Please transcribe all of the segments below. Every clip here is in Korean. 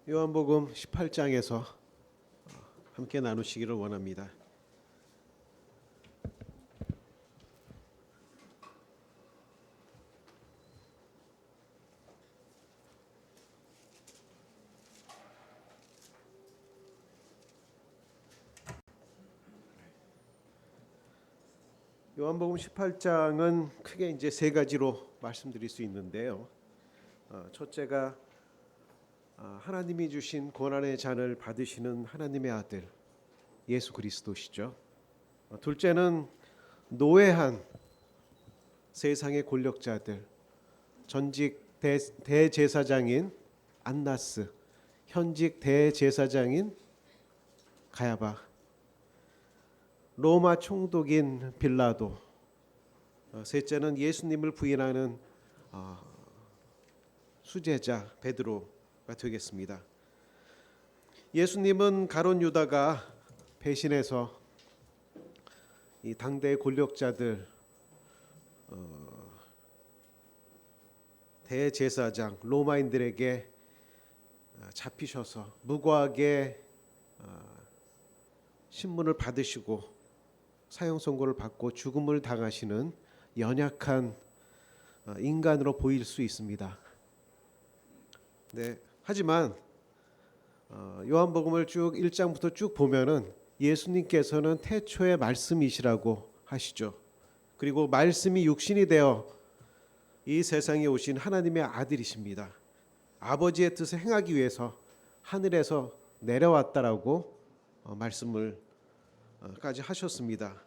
요한복음 18장에서 함께 나누시기를 원합니다. 요한복음 18장은 크게 이제 세 가지로 말씀드릴 수 있는데요. 첫째가 하나님이 주신 고난의 잔을 받으시는 하나님의 아들 예수 그리스도시죠. 둘째는 노예한 세상의 권력자들, 전직 대제사장인 안나스, 현직 대제사장인 가야바, 로마 총독인 빌라도, 셋째는 예수님을 부인하는 수제자 베드로가 되겠습니다. 예수님은 가룟 유다가 배신해서 이 당대의 권력자들, 대제사장, 로마인들에게 잡히셔서 무고하게 신문을 받으시고 사형 선고를 받고 죽음을 당하시는 연약한 인간으로 보일 수 있습니다. 네, 하지만 요한복음을 쭉 1장부터 쭉 보면은 예수님께서는 태초의 말씀이시라고 하시죠. 그리고 말씀이 육신이 되어 이 세상에 오신 하나님의 아들이십니다. 아버지의 뜻을 행하기 위해서 하늘에서 내려왔다라고 말씀을 까지 하셨습니다.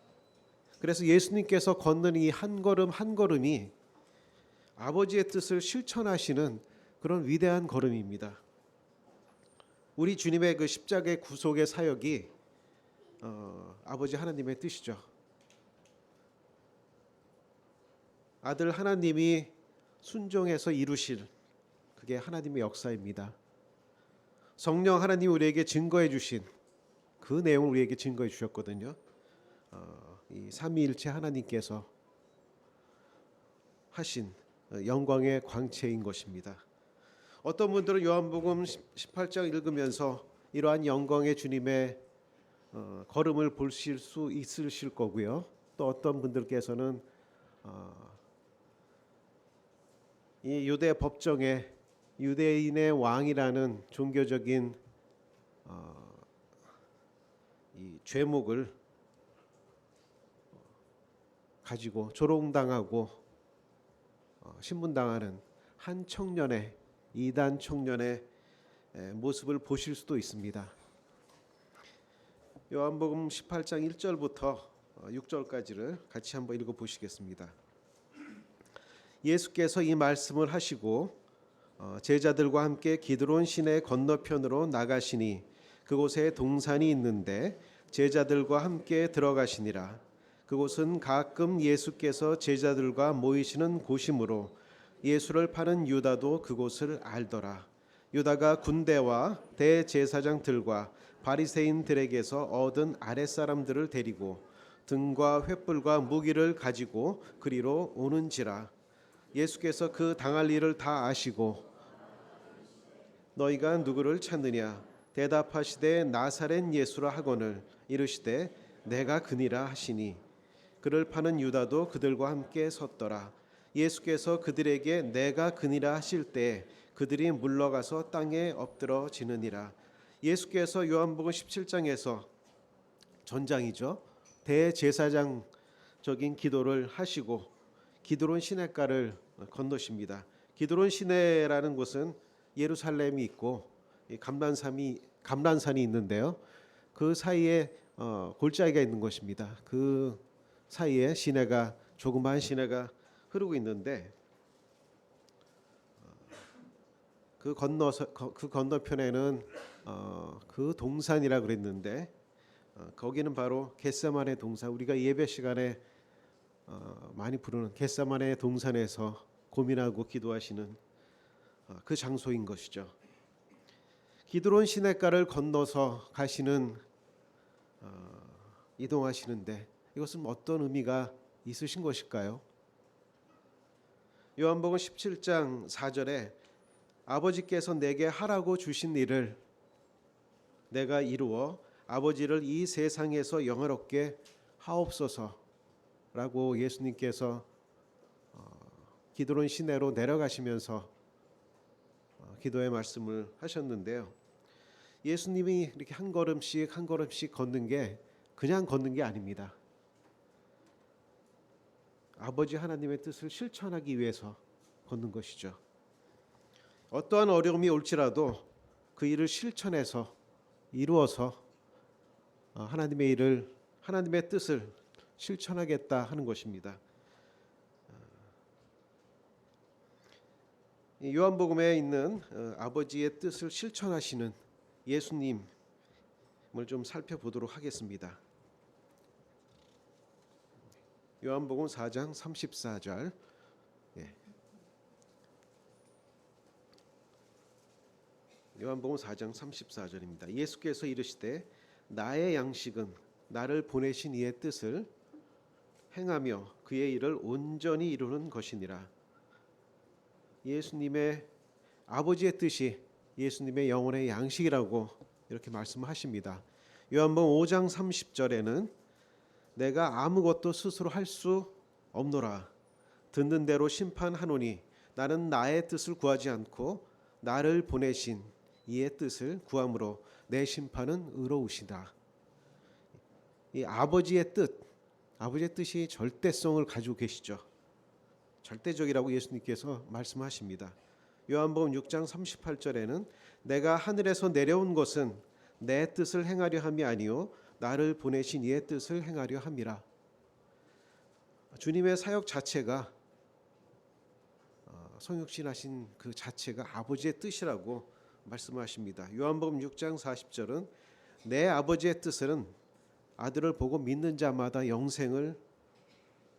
그래서 예수님께서 걷는 이 한 걸음 한 걸음이 아버지의 뜻을 실천하시는 그런 위대한 걸음입니다. 우리 주님의 그 십자가의 구속의 사역이 아버지 하나님의 뜻이죠. 아들 하나님이 순종해서 이루실 그게 하나님의 역사입니다. 성령 하나님이 우리에게 증거해 주신 그 내용을 우리에게 증거해 주셨거든요. 이 삼위일체 하나님께서 하신 영광의 광채인 것입니다. 어떤 분들은 요한복음 18장 읽으면서 이러한 영광의 주님의 걸음을 보실 수 있으실 거고요. 또 어떤 분들께서는 이 유대 법정에 유대인의 왕이라는 종교적인 이 죄목을 가지고 조롱당하고 신문당하는 한 청년의 이단 청년의 모습을 보실 수도 있습니다. 요한복음 18장 1절부터 6절까지를 같이 한번 읽어 보시겠습니다. 예수께서 이 말씀을 하시고 제자들과 함께 기드론 시내 건너편으로 나가시니 그곳에 동산이 있는데 제자들과 함께 들어가시니라. 그곳은 가끔 예수께서 제자들과 모이시는 곳이므로 예수를 파는 유다도 그곳을 알더라. 유다가 군대와 대제사장들과 바리새인들에게서 얻은 아랫사람들을 데리고 등과 횃불과 무기를 가지고 그리로 오는지라. 예수께서 그 당할 일을 다 아시고 너희가 누구를 찾느냐 대답하시되 나사렛 예수라 하거늘 이르시되 내가 그니라 하시니 그를 파는 유다도 그들과 함께 섰더라. 예수께서 그들에게 내가 그니라 하실 때 그들이 물러가서 땅에 엎드러지느니라. 예수께서 요한복음 17장에서 전장이죠. 대제사장적인 기도를 하시고 기드론 시내가를 건너십니다. 기드론 시내라는 곳은 예루살렘이 있고 감람산이 있는데요. 그 사이에 골짜기가 있는 것입니다. 그 사이에 시내가 조그마한 시내가 흐르고 있는데 그 건너편에는 그 동산이라 그랬는데 거기는 바로 겟세마네 동산, 우리가 예배 시간에 많이 부르는 겟세마네 동산에서 고민하고 기도하시는 그 장소인 것이죠. 기드론 시내가를 건너서 가시는 이동하시는데 이것은 어떤 의미가 있으신 것일까요? 요한복음 17장 4절에 아버지께서 내게 하라고 주신 일을 내가 이루어 아버지를 이 세상에서 영화롭게 하옵소서라고 예수님께서 기드론 시내로 내려가시면서 기도의 말씀을 하셨는데요. 예수님이 이렇게 한 걸음씩 한 걸음씩 걷는 게 그냥 걷는 게 아닙니다. 아버지 하나님의 뜻을 실천하기 위해서 걷는 것이죠. 어떠한 어려움이 올지라도 그 일을 실천해서 이루어서 하나님의 일을, 하나님의 뜻을 실천하겠다 하는 것입니다. 요한복음에 있는 아버지의 뜻을 실천하시는 예수님을 좀 살펴보도록 하겠습니다. 요한복음 4장 34절. 요한복음 4장 34절입니다. 예수께서 이르시되 나의 양식은 나를 보내신 이의 뜻을 행하며 그의 일을 온전히 이루는 것이니라. 예수님의 아버지의 뜻이 예수님의 영혼의 양식이라고 이렇게 말씀하십니다. 요한복음 5장 30절에는 내가 아무것도 스스로 할 수 없노라. 듣는 대로 심판하노니 나는 나의 뜻을 구하지 않고 나를 보내신 이의 뜻을 구함으로 내 심판은 의로우시다. 이 아버지의 뜻이 절대성을 가지고 계시죠. 절대적이라고 예수님께서 말씀하십니다. 요한복음 6장 38절에는 내가 하늘에서 내려온 것은 내 뜻을 행하려 함이 아니요 나를 보내신 이의 뜻을 행하려 함이라. 주님의 사역 자체가 성육신하신 그 자체가 아버지의 뜻이라고 말씀하십니다. 요한복음 6장 40절은 내 아버지의 뜻은 아들을 보고 믿는 자마다 영생을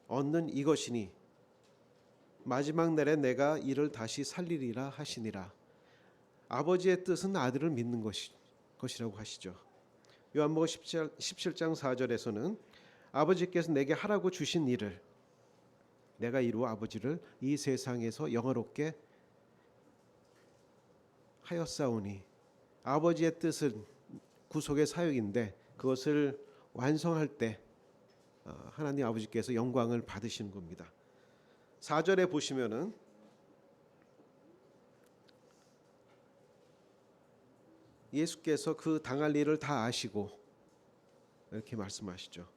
얻는 이것이니 마지막 날에 내가 이를 다시 살리리라 하시니라. 아버지의 뜻은 아들을 믿는 것이라고 하시죠. 요한복음 17장 4절에서는 아버지께서 내게 하라고 주신 일을 내가 이루어 아버지를 이 세상에서 영화롭게 하였사오니, 아버지의 뜻은 구속의 사역인데 그것을 완성할 때 하나님 아버지께서 영광을 받으시는 겁니다. 4절에 보시면은 예수께서 그 당할 일을 다 아시고 이렇게 말씀하시죠.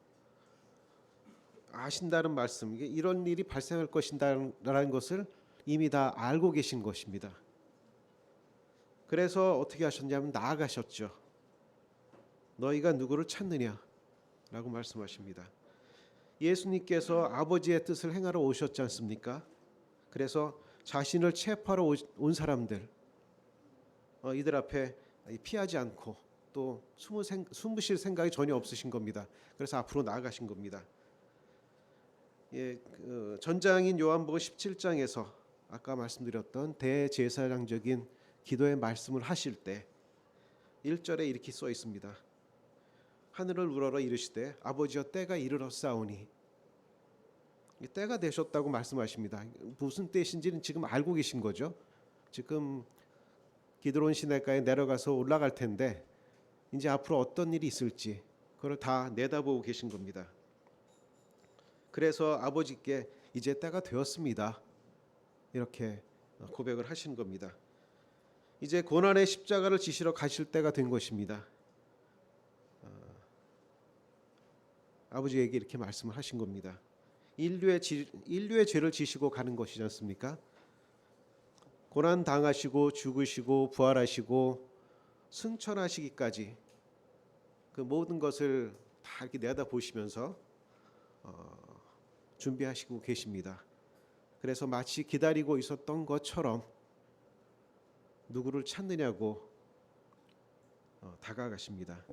아신다는 말씀, 이게 이런 일이 발생할 것이라는 것을 이미 다 알고 계신 것입니다. 그래서 어떻게 하셨냐면 나아가셨죠. 너희가 누구를 찾느냐? 라고 말씀하십니다. 예수님께서 아버지의 뜻을 행하러 오셨지 않습니까? 그래서 자신을 체포하러 온 사람들, 이들 앞에 피하지 않고 또 숨으실 생각이 전혀 없으신 겁니다. 그래서 앞으로 나아가신 겁니다. 전장인 요한복음 17장에서 아까 말씀드렸던 대제사장적인 기도의 말씀을 하실 때 1절에 이렇게 써 있습니다. 하늘을 우러러 이르시되 아버지여 때가 이르렀사오니, 때가 되셨다고 말씀하십니다. 무슨 때신지는 지금 알고 계신 거죠. 지금 기드론 시내가에 내려가서 올라갈 텐데 이제 앞으로 어떤 일이 있을지 그걸 다 내다보고 계신 겁니다. 그래서 아버지께 이제 때가 되었습니다. 이렇게 고백을 하신 겁니다. 이제 고난의 십자가를 지시러 가실 때가 된 것입니다. 아버지에게 이렇게 말씀을 하신 겁니다. 인류의 죄를 지시고 가는 것이지 않습니까? 고난 당하시고 죽으시고 부활하시고 승천하시기까지 그 모든 것을 다 이렇게 내다보시면서 준비하시고 계십니다. 그래서 마치 기다리고 있었던 것처럼 누구를 찾느냐고 다가가십니다.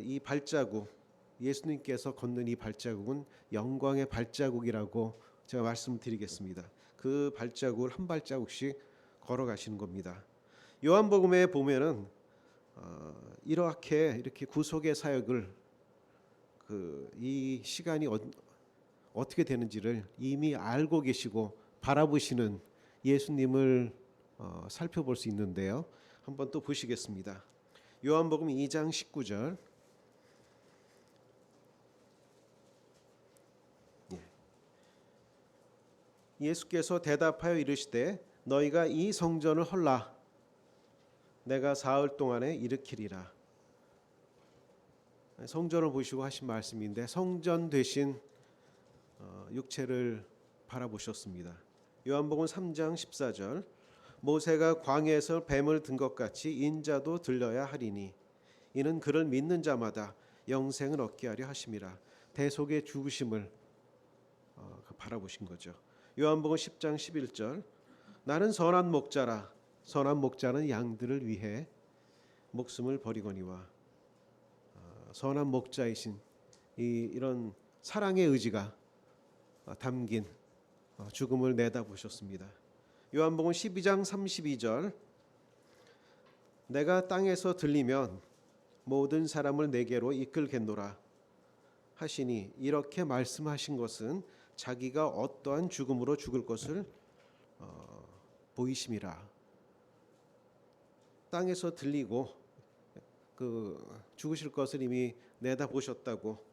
이 발자국, 예수님께서 걷는 이 발자국은 영광의 발자국이라고 제가 말씀드리겠습니다. 그 발자국을 한 발자국씩 걸어가시는 겁니다. 요한복음에 보면은 이렇게 구속의 사역을 이 시간이 어떻게 되는지를 이미 알고 계시고 바라보시는 예수님을 살펴볼 수 있는데요. 한번 또 보시겠습니다. 요한복음 2장 19절. 예수께서 대답하여 이르시되 너희가 이 성전을 헐라 내가 사흘 동안에 일으키리라. 성전을 보시고 하신 말씀인데 성전 되신 육체를 바라보셨습니다. 요한복음 3장 14절. 모세가 광야에서 뱀을 든 것 같이 인자도 들려야 하리니 이는 그를 믿는 자마다 영생을 얻게 하려 하심이라. 대속의 죽으심을 바라보신 거죠. 요한복음 10장 11절. 나는 선한 목자라. 선한 목자는 양들을 위해 목숨을 버리거니와. 선한 목자이신 이런 사랑의 의지가 담긴 죽음을 내다보셨습니다. 요한복음 12장 32절. 내가 땅에서 들리면 모든 사람을 내게로 이끌겠노라 하시니 이렇게 말씀하신 것은 자기가 어떠한 죽음으로 죽을 것을 보이심이라. 땅에서 들리고 그 죽으실 것을 이미 내다보셨다고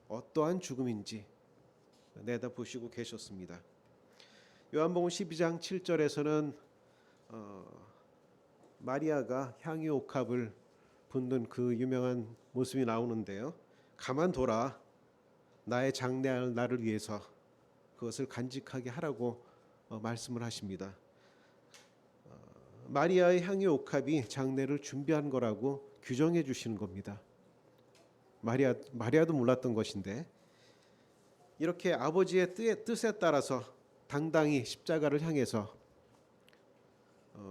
어떠한 죽음인지 내다보시고 계셨습니다. 요한복음 12장 7절에서는 마리아가 향유 옥합을 붓는 그 유명한 모습이 나오는데요. 가만둬라. 나의 장래할 날을 위해서 그것을 간직하게 하라고 말씀을 하십니다. 마리아의 향유 옥합이 장례를 준비한 거라고 규정해 주시는 겁니다. 마리아도 몰랐던 것인데 이렇게 아버지의 뜻에 따라서 당당히 십자가를 향해서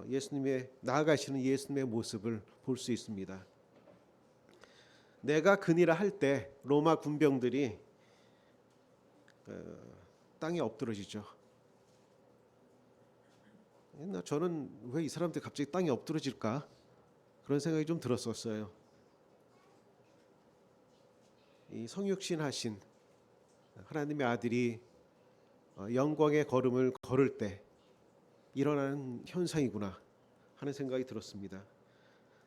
예수님의 나아가시는 예수님의 모습을 볼 수 있습니다. 내가 그니라 할 때 로마 군병들이 땅에 엎드러지죠. 저는 왜 이 사람들이 갑자기 땅에 엎드러질까? 그런 생각이 좀 들었었어요. 이 성육신 하신 하나님의 아들이 영광의 걸음을 걸을 때 일어나는 현상이구나 하는 생각이 들었습니다.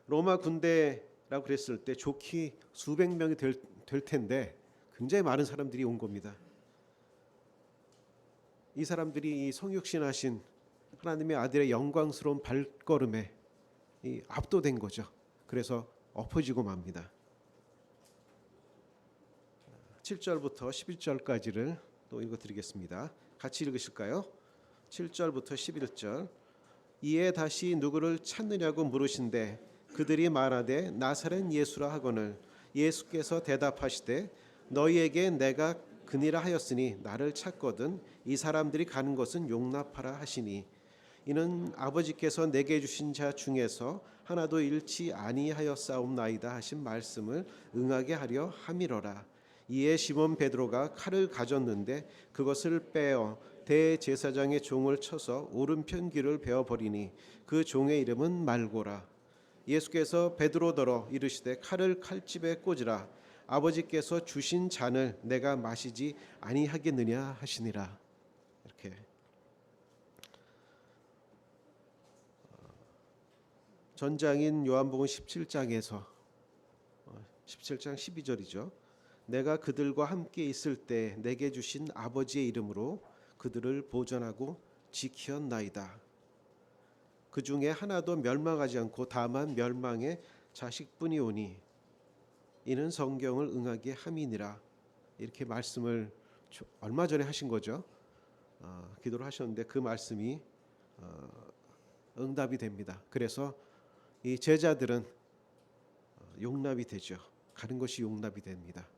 로마 군대라고 그랬을 때 좋기 수백 명이 될 텐데 굉장히 많은 사람들이 온 겁니다. 이 사람들이 이 성육신하신 하나님의 아들의 영광스러운 발걸음에 압도된 거죠. 그래서 엎어지고 맙니다. 7절부터 11절까지를 또 읽어드리겠습니다. 같이 읽으실까요? 7절부터 11절. 이에 다시 누구를 찾느냐고 물으신대 그들이 말하되 나사렛 예수라 하거늘 예수께서 대답하시되 너희에게 내가 그니라 하였으니 나를 찾거든 이 사람들이 가는 것은 용납하라 하시니 이는 아버지께서 내게 주신 자 중에서 하나도 잃지 아니하였사옵나이다 하신 말씀을 응하게 하려 함이로라. 이에 시몬 베드로가 칼을 가졌는데 그것을 빼어 대제사장의 종을 쳐서 오른편 귀를 베어 버리니 그 종의 이름은 말고라. 예수께서 베드로더러 이르시되 칼을 칼집에 꽂으라. 아버지께서 주신 잔을 내가 마시지 아니하겠느냐 하시니라. 이렇게 전장인 요한복음 17장에서 17장 12절이죠. 내가 그들과 함께 있을 때 내게 주신 아버지의 이름으로 그들을 보존하고 지키었나이다. 그 중에 하나도 멸망하지 않고 다만 멸망의 자식뿐이오니 이는 성경을 응하게 함이니라. 이렇게 말씀을 얼마 전에 하신 거죠. 기도를 하셨는데 그 말씀이 응답이 됩니다. 그래서 이 제자들은 용납이 되죠. 가는 것이 용납이 됩니다.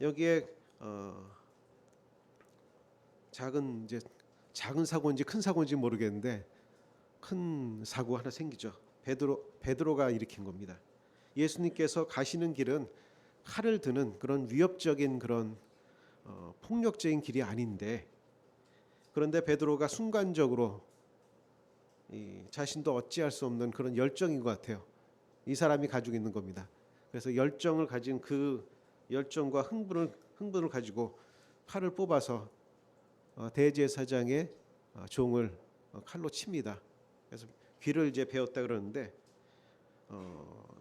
여기에 작은 사고인지 큰 사고인지 모르겠는데 큰 사고 하나 생기죠. 베드로가 일으킨 겁니다. 예수님께서 가시는 길은 칼을 드는 그런 위협적인 그런 폭력적인 길이 아닌데 그런데 베드로가 순간적으로 자신도 어찌할 수 없는 그런 열정인 것 같아요. 이 사람이 가지고 있는 겁니다. 그래서 열정을 가진 그 열정과 흥분을 가지고 칼을 뽑아서 대제사장의 종을 칼로 칩니다. 그래서 귀를 이제 베었다 그러는데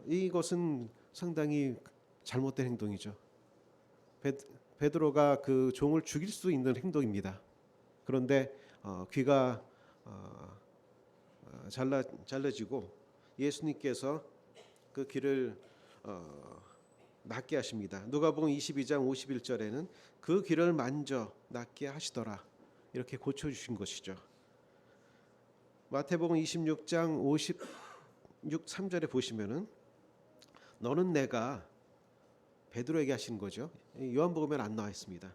이것은 상당히 잘못된 행동이죠. 베드로가 그 종을 죽일 수 있는 행동입니다. 그런데 귀가 잘라지고 예수님께서 그 귀를 낫게 하십니다. 누가복음 22장 51절에는 그 귀를 만져 낫게 하시더라 이렇게 고쳐주신 것이죠. 마태복음 26장 53절에 보시면은 너는 내가 베드로에게 하신 거죠. 요한복음에는 안 나와 있습니다.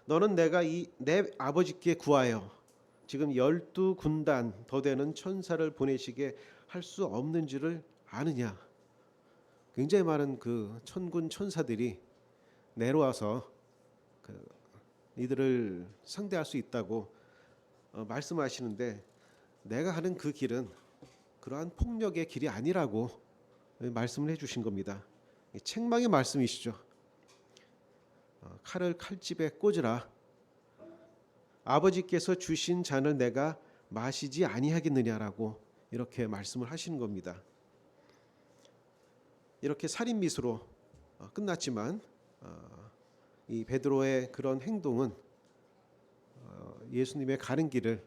너는 내가 내 아버지께 구하여 지금 12군단 더 되는 천사를 보내시게 할 수 없는지를 아느냐. 굉장히 많은 그 천군 천사들이 내려와서 이들을 상대할 수 있다고 말씀하시는데 내가 하는 그 길은 그러한 폭력의 길이 아니라고 말씀을 해주신 겁니다. 책망의 말씀이시죠. 칼을 칼집에 꽂으라. 아버지께서 주신 잔을 내가 마시지 아니하겠느냐라고 이렇게 말씀을 하시는 겁니다. 이렇게 살인미수로 끝났지만 이 베드로의 그런 행동은 예수님의 가는 길을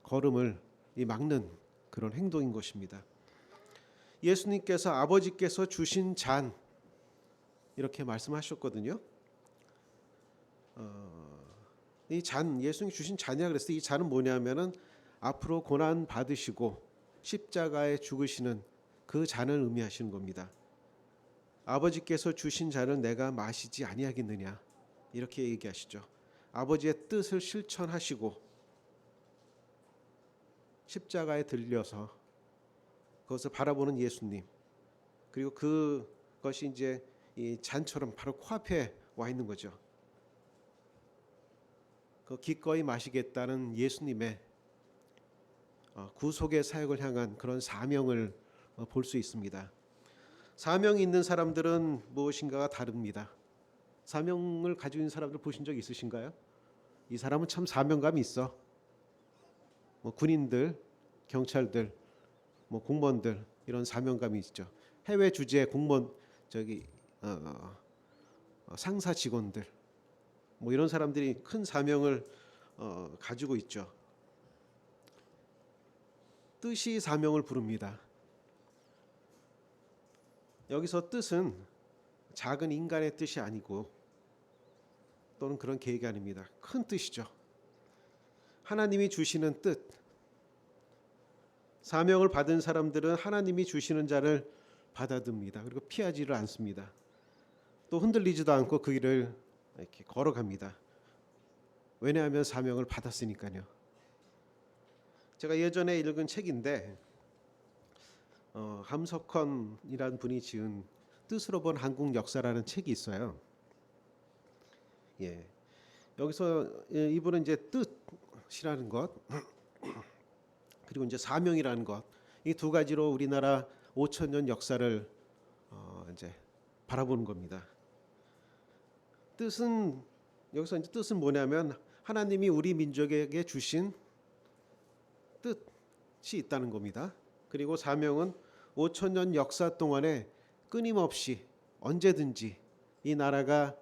걸음을 막는 그런 행동인 것입니다. 예수님께서 아버지께서 주신 잔 이렇게 말씀하셨거든요. 이 잔 예수님이 주신 잔이라 그랬어요. 이 잔은 뭐냐면은 앞으로 고난 받으시고 십자가에 죽으시는 그 잔을 의미하시는 겁니다. 아버지께서 주신 잔을 내가 마시지 아니하겠느냐 이렇게 얘기하시죠. 아버지의 뜻을 실천하시고 십자가에 들려서 그것을 바라보는 예수님, 그리고 그것이 이제 이 잔처럼 바로 코앞에 와 있는 거죠. 그 기꺼이 마시겠다는 예수님의 구속의 사역을 향한 그런 사명을 볼 수 있습니다. 사명이 있는 사람들은 무엇인가가 다릅니다. 사명을 가지고 있는 사람들 보신 적 있으신가요? 이 사람은 참 사명감이 있어. 군인들, 경찰들, 공무원들 이런 사명감이 있죠. 해외 주재 공무원 상사 직원들 이런 사람들이 큰 사명을 가지고 있죠. 뜻이 사명을 부릅니다. 여기서 뜻은 작은 인간의 뜻이 아니고 또는 그런 계획이 아닙니다. 큰 뜻이죠. 하나님이 주시는 뜻. 사명을 받은 사람들은 하나님이 주시는 자를 받아듭니다. 그리고 피하지를 않습니다. 또 흔들리지도 않고 그 길을 이렇게 걸어갑니다. 왜냐하면 사명을 받았으니까요. 제가 예전에 읽은 책인데 함석헌이라는 분이 지은 뜻으로 본 한국 역사라는 책이 있어요. 예, 여기서 이분은 이제 뜻이라는 것 그리고 이제 사명이라는 것, 이 두 가지로 우리나라 5,000년 역사를 이제 바라보는 겁니다. 뜻은 여기서 이제 뜻은 뭐냐면 하나님이 우리 민족에게 주신 뜻이 있다는 겁니다. 그리고 사명은 5,000년 역사 동안에 끊임없이 언제든지 이 나라가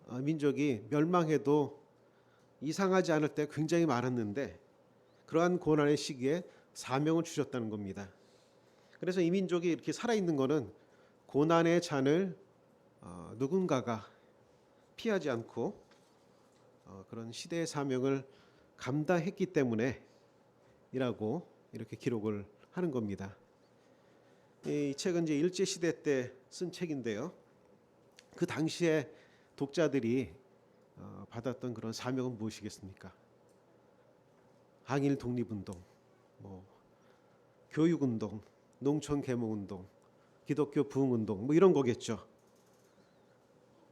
민족이 멸망해도 이상하지 않을 때 굉장히 많았는데 그러한 고난의 시기에 사명을 주셨다는 겁니다. 그래서 이 민족이 이렇게 살아있는 것은 고난의 잔을 누군가가 피하지 않고 그런 시대의 사명을 감당했기 때문에 이라고 이렇게 기록을 하는 겁니다. 이 책은 이제 일제 시대 때 쓴 책인데요. 그 당시에 독자들이 받았던 그런 사명은 무엇이겠습니까? 항일 독립운동, 교육운동, 농촌개몽운동, 기독교 부흥운동 이런 거겠죠.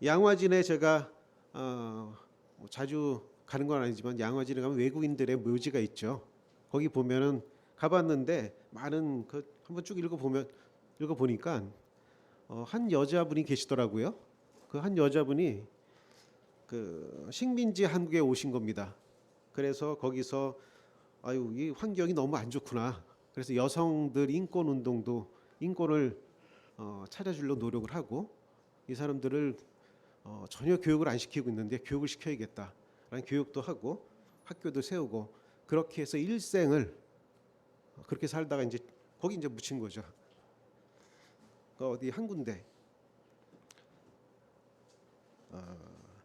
양화진에 제가 자주 가는 건 아니지만 양화진에 가면 외국인들의 묘지가 있죠. 거기 보면은 가봤는데 많은 한번 쭉 읽어보니까 한 여자분이 계시더라고요. 그 한 여자분이 그 식민지 한국에 오신 겁니다. 그래서 거기서 아유, 이 환경이 너무 안 좋구나. 그래서 여성들 인권 운동도 인권을 찾아주려고 노력을 하고, 이 사람들을 전혀 교육을 안 시키고 있는데 교육을 시켜야겠다라는 교육도 하고 학교도 세우고, 그렇게 해서 일생을 그렇게 살다가 이제 거기 이제 묻힌 거죠. 어디 한 군데.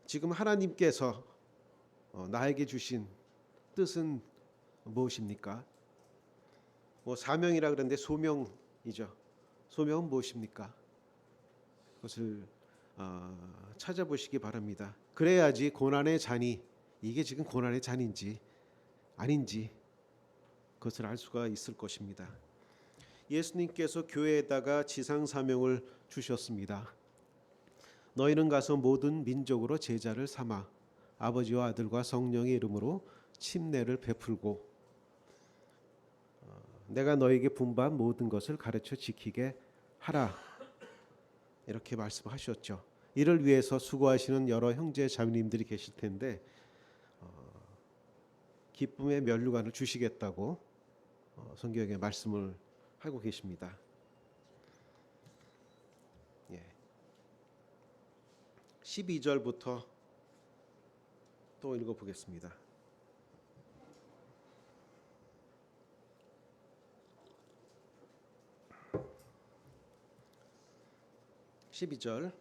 지금 하나님께서 나에게 주신 뜻은 무엇입니까? 뭐 사명이라 그러는데 소명이죠. 소명은 무엇입니까? 그것을 찾아보시기 바랍니다. 그래야지 고난의 잔이, 이게 지금 고난의 잔인지 아닌지 그것을 알 수가 있을 것입니다. 예수님께서 교회에다가 지상 사명을 주셨습니다. 너희는 가서 모든 민족으로 제자를 삼아 아버지와 아들과 성령의 이름으로 침례를 베풀고 내가 너에게 분부한 모든 것을 가르쳐 지키게 하라. 이렇게 말씀하셨죠. 이를 위해서 수고하시는 여러 형제 자매님들이 계실 텐데 기쁨의 면류관을 주시겠다고 성경에 말씀을 하고 계십니다. 12절부터 또 읽어보겠습니다. 12절부터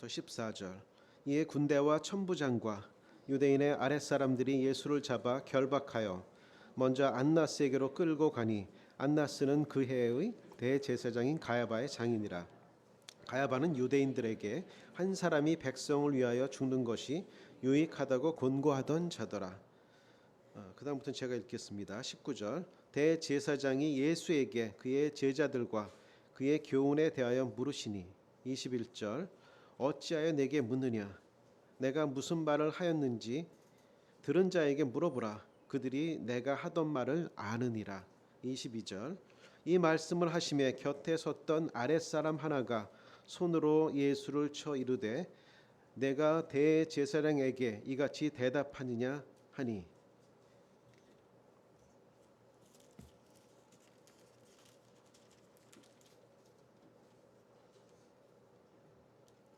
14절. 이에 군대와 천부장과 유대인의 아랫사람들이 예수를 잡아 결박하여 먼저 안나스에게로 끌고 가니 안나스는 그 해의 대제사장인 가야바의 장인이라. 가야바는 유대인들에게 한 사람이 백성을 위하여 죽는 것이 유익하다고 권고하던 자더라. 그 다음부터는 제가 읽겠습니다. 19절. 대제사장이 예수에게 그의 제자들과 그의 교훈에 대하여 물으시니 21절. 어찌하여 내게 묻느냐? 내가 무슨 말을 하였는지 들은 자에게 물어보라. 그들이 내가 하던 말을 아느니라. 22절. 이 말씀을 하심에 곁에 섰던 아랫사람 하나가 손으로 예수를 쳐 이르되 내가 대제사장에게 이같이 대답하느냐 하니.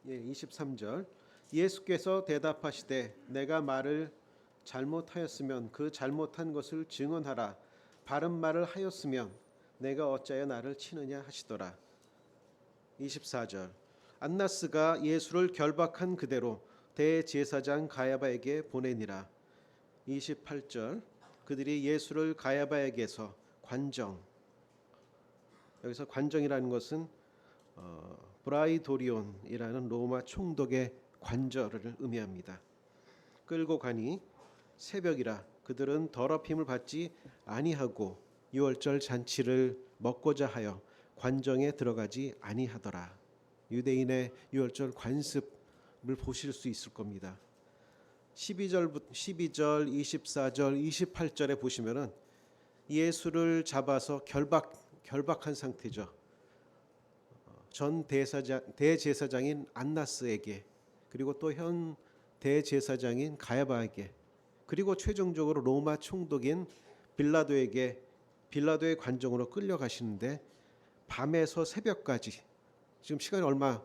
23절. 예수께서 대답하시되 내가 말을 잘못하였으면 그 잘못한 것을 증언하라. 바른 말을 하였으면 내가 어찌하여 나를 치느냐 하시더라. 24절. 안나스가 예수를 결박한 그대로 대제사장 가야바에게 보내니라. 28절. 그들이 예수를 가야바에게서 관정, 여기서 관정이라는 것은 브라이도리온이라는 로마 총독의 관절을 의미합니다. 끌고 가니 새벽이라 그들은 더럽힘을 받지 아니하고 유월절 잔치를 먹고자 하여 관정에 들어가지 아니하더라. 유대인의 유월절 관습을 보실 수 있을 겁니다. 12절, 24절, 28절에 보시면은 예수를 잡아서 결박한 상태죠. 전 대제사장인 안나스에게, 그리고 또 현 대제사장인 가야바에게, 그리고 최종적으로 로마 총독인 빌라도에게, 빌라도의 관정으로 끌려가시는데 밤에서 새벽까지, 지금 시간이 얼마,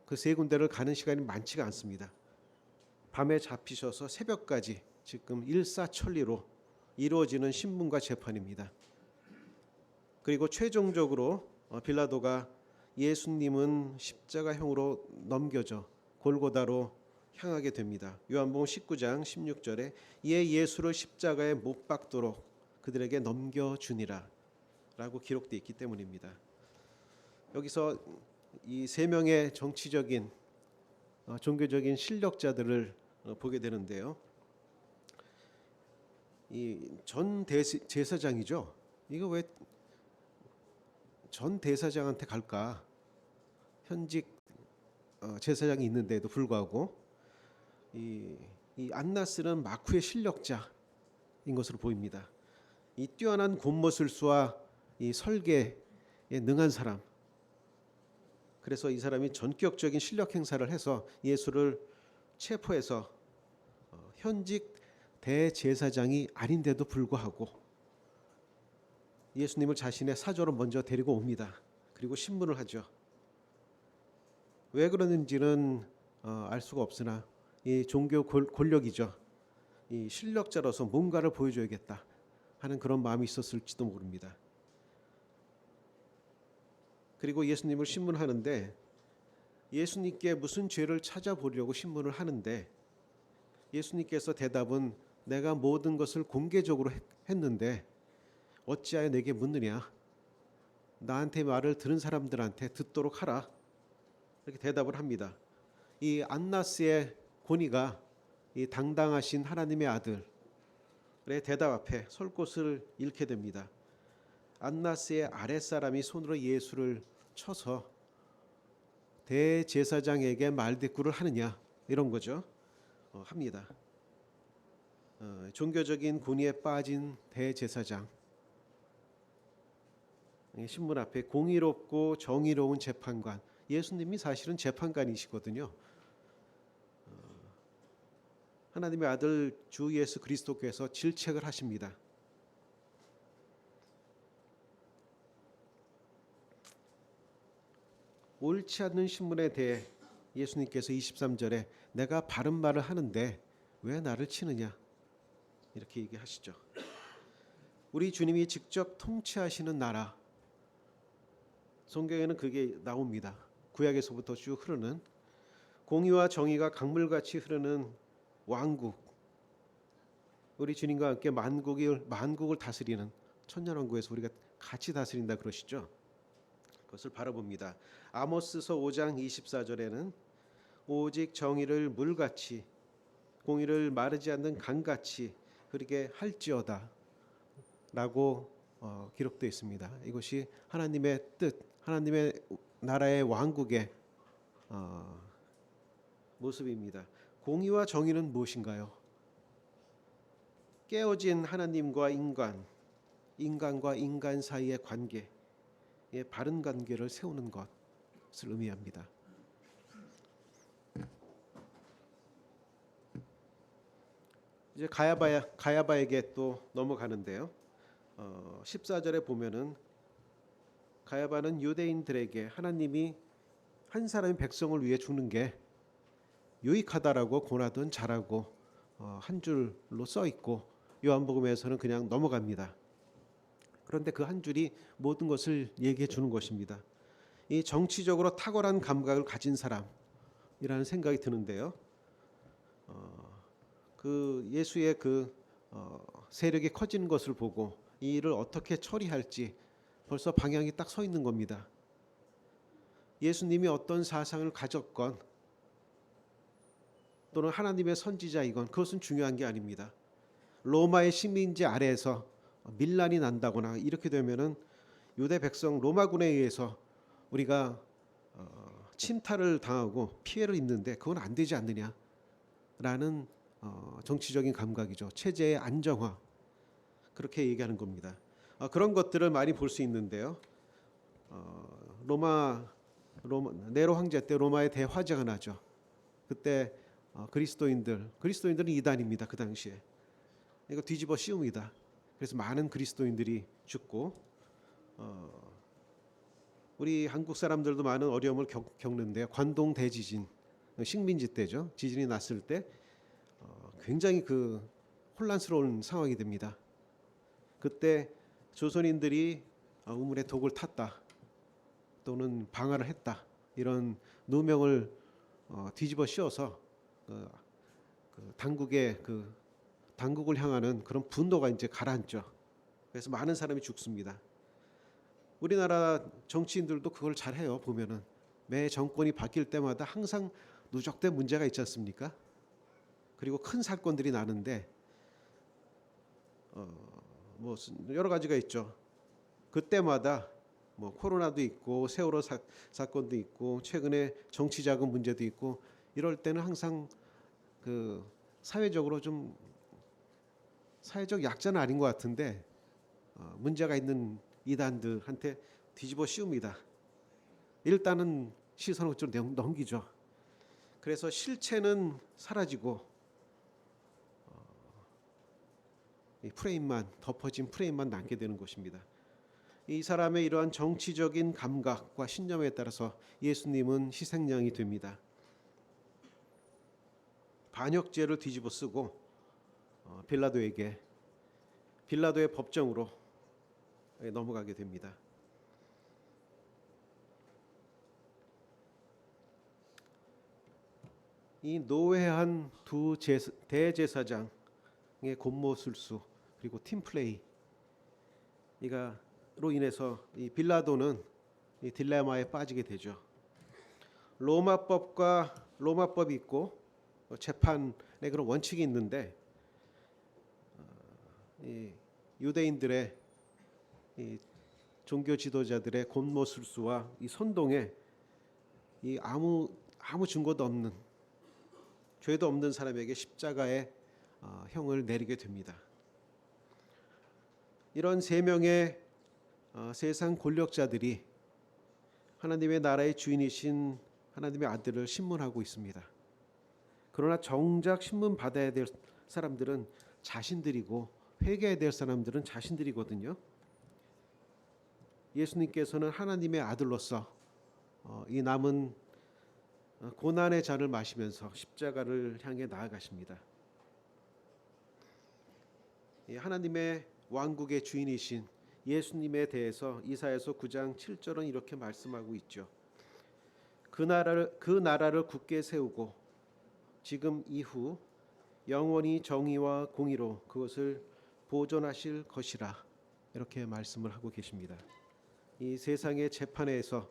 그 세 군데를 가는 시간이 많지가 않습니다. 밤에 잡히셔서 새벽까지 지금 일사천리로 이루어지는 신문과 재판입니다. 그리고 최종적으로 빌라도가 예수님은 십자가형으로 넘겨져 골고다로 향하게 됩니다. 요한복음 19장 16절에 이에 예수를 십자가에 못 박도록 그들에게 넘겨주니라 라고 기록되어 있기 때문입니다. 여기서 이 세 명의 정치적인 종교적인 실력자들을 보게 되는데요. 이 전 대제사장이죠. 이거 왜 전 대사장한테 갈까? 현직 제사장이 있는데도 불구하고 이 안나스는 마쿠의 실력자인 것으로 보입니다. 이 뛰어난 곤모술수와 이 설계에 능한 사람. 그래서 이 사람이 전격적인 실력 행사를 해서 예수를 체포해서 현직 대제사장이 아닌데도 불구하고 예수님을 자신의 사저로 먼저 데리고 옵니다. 그리고 신문을 하죠. 왜 그러는지는 알 수가 없으나 이 종교 권력이죠. 이 실력자로서 뭔가를 보여줘야겠다 하는 그런 마음이 있었을지도 모릅니다. 그리고 예수님을 신문하는데 예수님께 무슨 죄를 찾아보려고 신문을 하는데 예수님께서 대답은 내가 모든 것을 공개적으로 했는데 어찌하여 내게 묻느냐? 나한테 말을 들은 사람들한테 듣도록 하라. 이렇게 대답을 합니다. 이 안나스의 고니가 이 당당하신 하나님의 아들의 대답 앞에 설 곳을 잃게 됩니다. 안나스의 아랫사람이 손으로 예수를 쳐서 대제사장에게 말대꾸를 하느냐 이런 거죠. 합니다. 종교적인 군의에 빠진 대제사장 신문 앞에 공의롭고 정의로운 재판관 예수님이 사실은 재판관이시거든요. 하나님의 아들 주 예수 그리스도께서 질책을 하십니다. 옳지 않는 신문에 대해 예수님께서 23절에 내가 바른 말을 하는데 왜 나를 치느냐 이렇게 얘기하시죠. 우리 주님이 직접 통치하시는 나라 성경에는 그게 나옵니다. 구약에서부터 쭉 흐르는 공의와 정의가 강물같이 흐르는 왕국 우리 주님과 함께 만국을 다스리는 천년왕국에서 우리가 같이 다스린다 그러시죠. 그것을 바라봅니다. 아모스서 5장 24절에는 오직 정의를 물같이 공의를 마르지 않는 강같이 흐르게 할지어다 라고 기록되어 있습니다. 이것이 하나님의 뜻 하나님의 나라의 왕국의 모습입니다. 공의와 정의는 무엇인가요? 깨어진 하나님과 인간과 인간 사이의 관계 바른 관계를 세우는 것을 의미합니다. 이제 가야바에게 또 넘어가는데요. 14절에 보면은 가야바는 유대인들에게 하나님이 한 사람의 백성을 위해 죽는 게 유익하다라고 고나든 잘하고 한 줄로 써 있고 요한복음에서는 그냥 넘어갑니다. 그런데 그 한 줄이 모든 것을 얘기해 주는 것입니다. 이 정치적으로 탁월한 감각을 가진 사람이라는 생각이 드는데요. 그 예수의 그 세력이 커지는 것을 보고 이 일을 어떻게 처리할지 벌써 방향이 딱 서 있는 겁니다. 예수님이 어떤 사상을 가졌건 또는 하나님의 선지자이건 그것은 중요한 게 아닙니다. 로마의 식민지 아래에서 밀란이 난다거나 이렇게 되면은 유대 백성 로마군에 의해서 우리가 침탈을 당하고 피해를 입는데 그건 안 되지 않느냐라는 정치적인 감각이죠. 체제의 안정화 그렇게 얘기하는 겁니다. 그런 것들을 많이 볼 수 있는데요. 로마 네로 황제 때 로마의 대화재가 나죠. 그때 그리스도인들은 이단입니다. 그 당시에 이거 뒤집어 씌웁니다. 그래서 많은 그리스도인들이 죽고 우리 한국 사람들도 많은 어려움을 겪는데요. 관동 대지진 식민지 때죠. 지진이 났을 때 굉장히 그 혼란스러운 상황이 됩니다. 그때 조선인들이 우물에 독을 탔다 또는 방화를 했다 이런 누명을 뒤집어 씌워서 당국을 향하는 그런 분노가 이제 가라앉죠. 그래서 많은 사람이 죽습니다. 우리나라 정치인들도 그걸 잘해요. 보면은 매 정권이 바뀔 때마다 항상 누적된 문제가 있지 않습니까? 그리고 큰 사건들이 나는데 뭐 여러 가지가 있죠. 그때마다 뭐 코로나도 있고 세월호 사건도 있고 최근에 정치자금 문제도 있고 이럴 때는 항상 그 사회적으로 좀 사회적 약자는 아닌 것 같은데 문제가 있는 이단들한테 뒤집어 씌웁니다. 일단은 시선을 좀 넘기죠. 그래서 실체는 사라지고 이 프레임만 덮어진 프레임만 남게 되는 것입니다. 이 사람의 이러한 정치적인 감각과 신념에 따라서 예수님은 희생양이 됩니다. 반역죄를 뒤집어 쓰고 빌라도의 법정으로 넘어가게 됩니다. 이 노회한 두 대제사장의 곤모술수 그리고 팀플레이 이가로 인해서 이 빌라도는 이 딜레마에 빠지게 되죠. 로마법이 있고 재판의 그런 원칙이 있는데 이 유대인들의 이 종교 지도자들의 곤모술수와 이 선동에 이 아무 증거도 없는 죄도 없는 사람에게 십자가의 형을 내리게 됩니다. 이런 세 명의 세상 권력자들이 하나님의 나라의 주인이신 하나님의 아들을 신문하고 있습니다. 그러나 정작 신문 받아야 될 사람들은 자신들이고 회개해야 될 사람들은 자신들이거든요. 예수님께서는 하나님의 아들로서 이 남은 고난의 잔을 마시면서 십자가를 향해 나아가십니다. 하나님의 왕국의 주인이신 예수님에 대해서 이사야서 9장 7절은 이렇게 말씀하고 있죠. 그 나라를 굳게 세우고 지금 이후 영원히 정의와 공의로 그것을 보존하실 것이라 이렇게 말씀을 하고 계십니다. 이 세상의 재판에서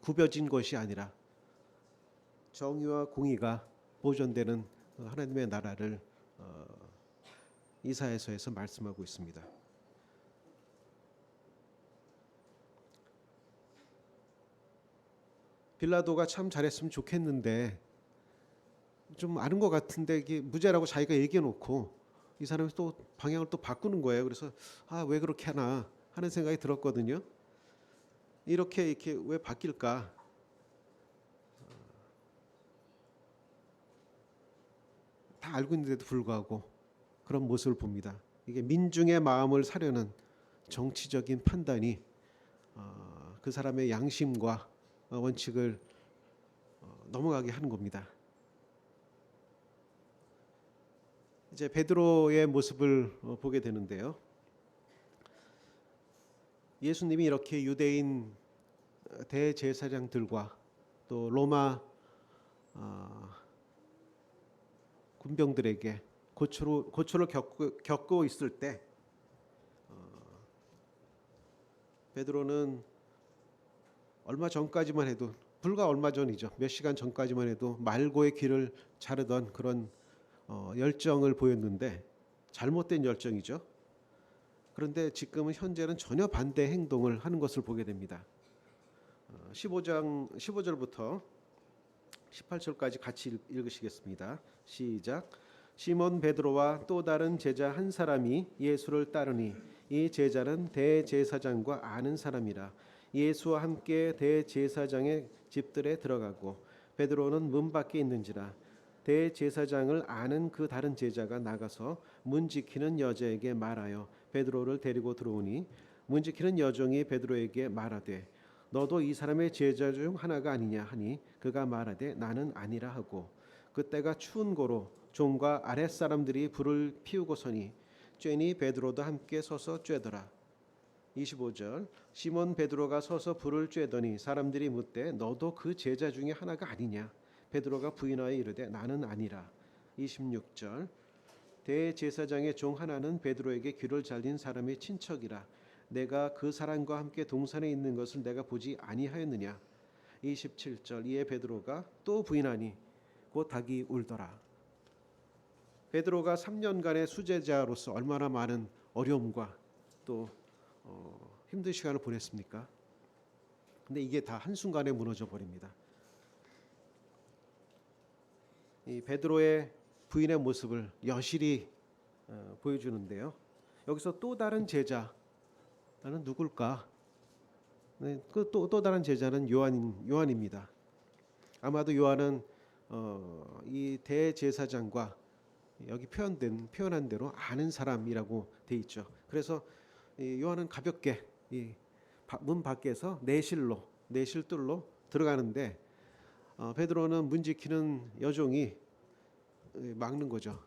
굽여진 것이 아니라 정의와 공의가 보존되는 하나님의 나라를 이사야서에서 말씀하고 있습니다. 빌라도가 참 잘했으면 좋겠는데 좀 아는 것 같은데 이게 무죄라고 자기가 얘기해놓고 이 사람이 또 방향을 또 바꾸는 거예요. 그래서 왜 그렇게 하나 하는 생각이 들었거든요. 이렇게 왜 바뀔까? 다 알고 있는데도 불구하고 그런 모습을 봅니다. 이게 민중의 마음을 사려는 정치적인 판단이 그 사람의 양심과 원칙을 넘어가게 하는 겁니다. 이제 베드로의 모습을 보게 되는데요. 예수님이 이렇게 유대인 대제사장들과 또 로마 군병들에게 고초를 겪고 있을 때 베드로는 불과 얼마 전이죠. 몇 시간 전까지만 해도 말고의 귀를 자르던 그런 열정을 보였는데 잘못된 열정이죠. 그런데 지금은 현재는 전혀 반대 행동을 하는 것을 보게 됩니다. 15절부터 18절까지 같이 읽으시겠습니다. 시작. 시몬 베드로와 또 다른 제자 한 사람이 예수를 따르니 이 제자는 대제사장과 아는 사람이라. 예수와 함께 대제사장의 집들에 들어가고 베드로는 문 밖에 있는지라. 대제사장을 아는 그 다른 제자가 나가서 문 지키는 여자에게 말하여 베드로를 데리고 들어오니 문 지키는 여종이 베드로에게 말하되 너도 이 사람의 제자 중 하나가 아니냐 하니 그가 말하되 나는 아니라 하고 그때가 추운 고로 종과 아랫사람들이 불을 피우고서니 쬐니 베드로도 함께 서서 쬐더라. 25절 시몬 베드로가 서서 불을 쬐더니 사람들이 묻되 너도 그 제자 중에 하나가 아니냐. 베드로가 부인하여 이르되 나는 아니라. 26절 대제사장의 종 하나는 베드로에게 귀를 잘린 사람의 친척이라. 내가 그 사람과 함께 동산에 있는 것을 내가 보지 아니하였느냐. 27절 이에 베드로가 또 부인하니 곧 닭이 울더라. 베드로가 3년간의 수제자로서 얼마나 많은 어려움과 또 힘든 시간을 보냈습니까? 근데 이게 다 한순간에 무너져 버립니다. 이 베드로의 부인의 모습을 여실히 보여주는데요. 여기서 또 다른 제자는 누굴까? 네, 또 다른 제자는 요한입니다. 아마도 요한은 이 대제사장과 여기 표현한 대로 아는 사람이라고 돼 있죠. 그래서 요한은 가볍게 문 밖에서 내실들로 들어가는데 베드로는 문 지키는 여종이 막는 거죠.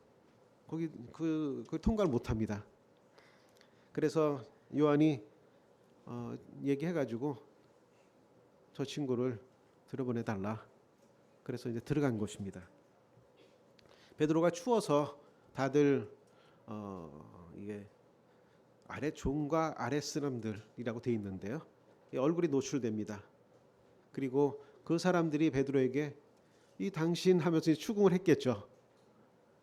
거기 그 통과를 못합니다. 그래서 요한이 얘기해가지고 저 친구를 들여보내 달라. 그래서 이제 들어간 것입니다. 베드로가 추워서 다들 이게 아랫 종과 아랫 사람들이라고 돼 있는데요. 얼굴이 노출됩니다. 그리고 그 사람들이 베드로에게 이 당신 하면서 추궁을 했겠죠.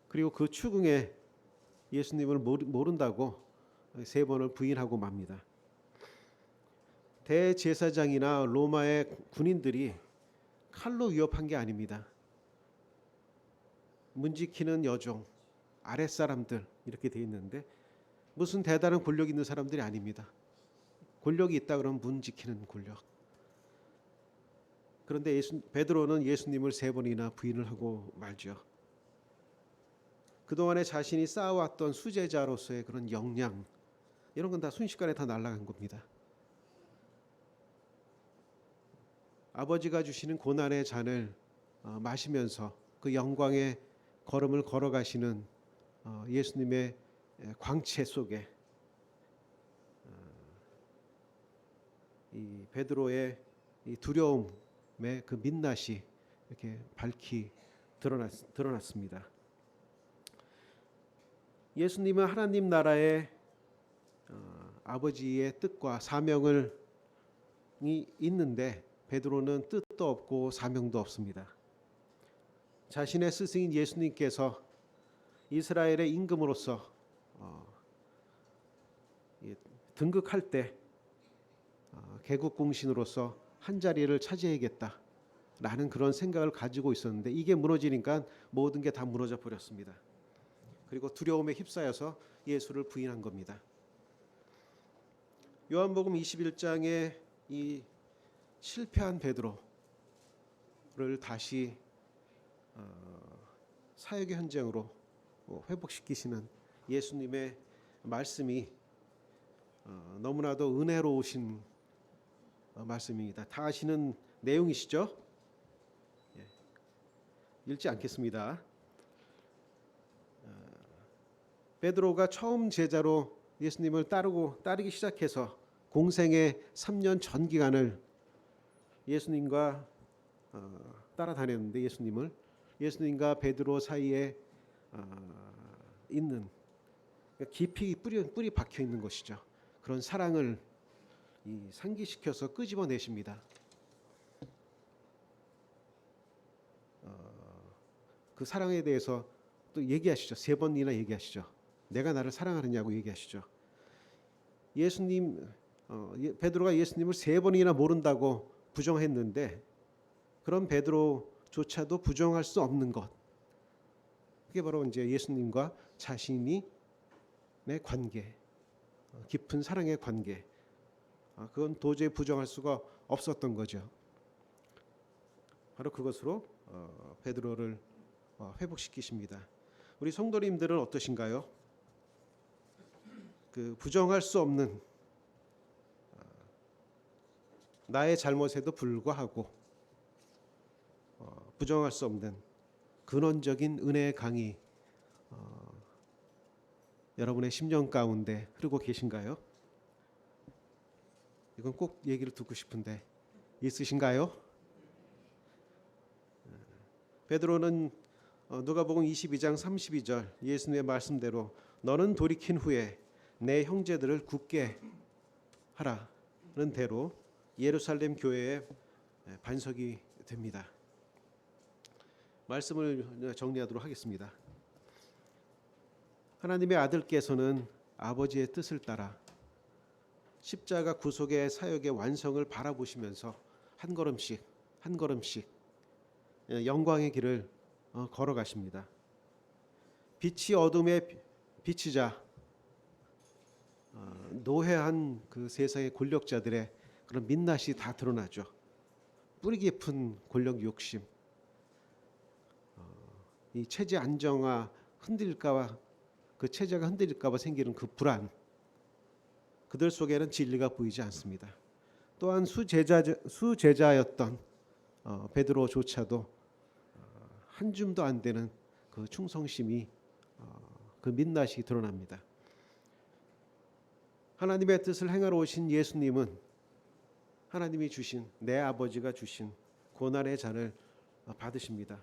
그리고 그 추궁에 예수님을 모른다고 3번을 부인하고 맙니다. 대제사장이나 로마의 군인들이 칼로 위협한 게 아닙니다. 문 지키는 여종, 아랫사람들 이렇게 돼 있는데 무슨 대단한 권력 있는 사람들이 아닙니다. 권력이 있다 그러면 문 지키는 권력. 그런데 베드로는 예수님을 3번이나 부인을 하고 말죠. 그동안에 자신이 쌓아왔던 수제자로서의 그런 역량 이런 건 다 순식간에 다 날아간 겁니다. 아버지가 주시는 고난의 잔을 마시면서 그 영광의 걸음을 걸어가시는 예수님의 광채 속에 이 베드로의 이 두려움의 그 민낯이 이렇게 밝히 드러났습니다. 예수님은 하나님 나라의 아버지의 뜻과 사명이 있는데 베드로는 뜻도 없고 사명도 없습니다. 자신의 스승인 예수님께서 이스라엘의 임금으로서 등극할 때 개국공신으로서 한 자리를 차지해야겠다라는 그런 생각을 가지고 있었는데 이게 무너지니까 모든 게 다 무너져 버렸습니다. 그리고 두려움에 휩싸여서 예수를 부인한 겁니다. 요한복음 21장에 이 실패한 베드로를 다시 사역의 현장으로 회복시키시는 예수님의 말씀이 너무나도 은혜로우신 말씀입니다. 다 아시는 내용이시죠? 읽지 않겠습니다. 베드로가 처음 제자로 예수님을 따르기 시작해서 공생의 3년 전 기간을 예수님과 따라다녔는데 예수님과 베드로 사이에 있는 깊이 뿌리 박혀 있는 것이죠. 그런 사랑을 상기시켜서 끄집어내십니다. 그 사랑에 대해서 또 얘기하시죠. 3번이나 얘기하시죠. 내가 나를 사랑하느냐고 얘기하시죠. 베드로가 예수님을 3번이나 모른다고 부정했는데 그런 베드로조차도 부정할 수 없는 것. 그게 바로 이제 예수님과 자신의 관계, 깊은 사랑의 관계. 그건 도저히 부정할 수가 없었던 거죠. 바로 그것으로 베드로를 회복시키십니다. 우리 성도님들은 어떠신가요? 그 부정할 수 없는 나의 잘못에도 불구하고 부정할 수 없는 근원적인 은혜의 강이 여러분의 심령 가운데 흐르고 계신가요? 이건 꼭 얘기를 듣고 싶은데 있으신가요? 베드로는 누가복음 22장 32절 예수님의 말씀대로 너는 돌이킨 후에 내 형제들을 굳게 하라는 대로 예루살렘 교회의 반석이 됩니다. 말씀을 정리하도록 하겠습니다. 하나님의 아들께서는 아버지의 뜻을 따라 십자가 구속의 사역의 완성을 바라보시면서 한 걸음씩 영광의 길을 걸어가십니다. 빛이 어둠에 비치자 노회한 그 세상의 권력자들의 그런 민낯이 다 드러나죠. 뿌리 깊은 권력 욕심, 이 체제 안정화 흔들릴까봐, 그 체제가 흔들릴까봐 생기는 그 불안, 그들 속에는 진리가 보이지 않습니다. 또한 수제자였던 베드로조차도 한 줌도 안 되는 그 충성심이, 그 민낯이 드러납니다. 하나님의 뜻을 행하러 오신 예수님은 하나님이 주신, 내 아버지가 주신 고난의 잔을 받으십니다.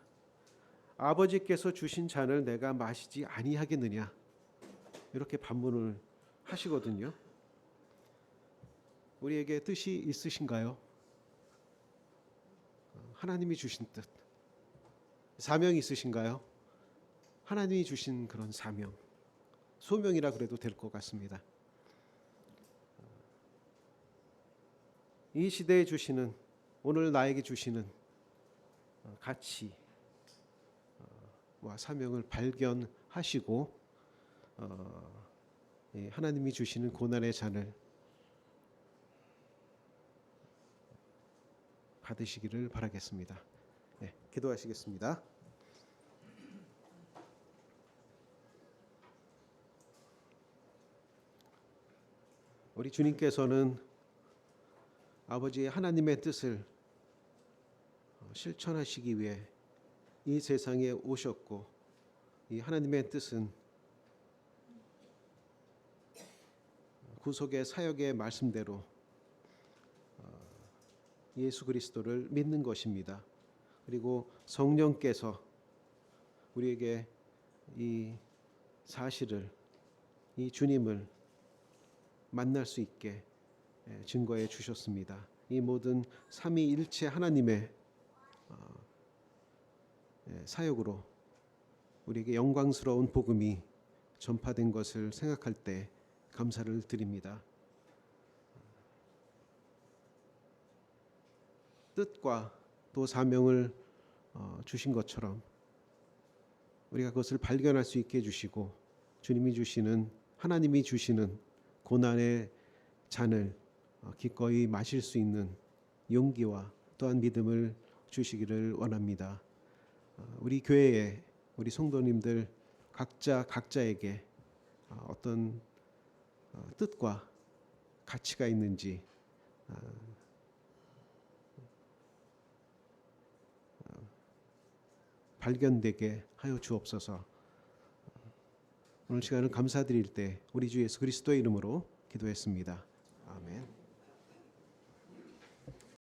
아버지께서 주신 잔을 내가 마시지 아니하겠느냐, 이렇게 반문을 하시거든요. 우리에게 뜻이 있으신가요? 하나님이 주신 뜻, 사명이 있으신가요? 하나님이 주신 그런 사명, 소명이라 그래도 될 것 같습니다. 이 시대에 주시는, 오늘 나에게 주시는 가치와 사명을 발견하시고 하나님이 주시는 고난의 잔을 받으시기를 바라겠습니다. 네, 기도하시겠습니다. 우리 주님께서는 아버지의 하나님의 뜻을 실천하시기 위해 이 세상에 오셨고, 이 하나님의 뜻은 구속의 사역의 말씀대로 예수 그리스도를 믿는 것입니다. 그리고 성령께서 우리에게 이 사실을, 이 주님을 만날 수 있게 증거해 주셨습니다. 이 모든 삼위일체 하나님의 사역으로 우리에게 영광스러운 복음이 전파된 것을 생각할 때 감사를 드립니다. 뜻과 또 사명을 주신 것처럼 우리가 그것을 발견할 수 있게 해주시고, 주님이 주시는, 하나님이 주시는 고난의 잔을 기꺼이 마실 수 있는 용기와 또한 믿음을 주시기를 원합니다. 우리 교회에, 우리 성도님들 각자에게 어떤 뜻과 가치가 있는지 발견되게 하여 주옵소서. 오늘 시간을 감사드릴 때 우리 주 예수 그리스도의 이름으로 기도했습니다.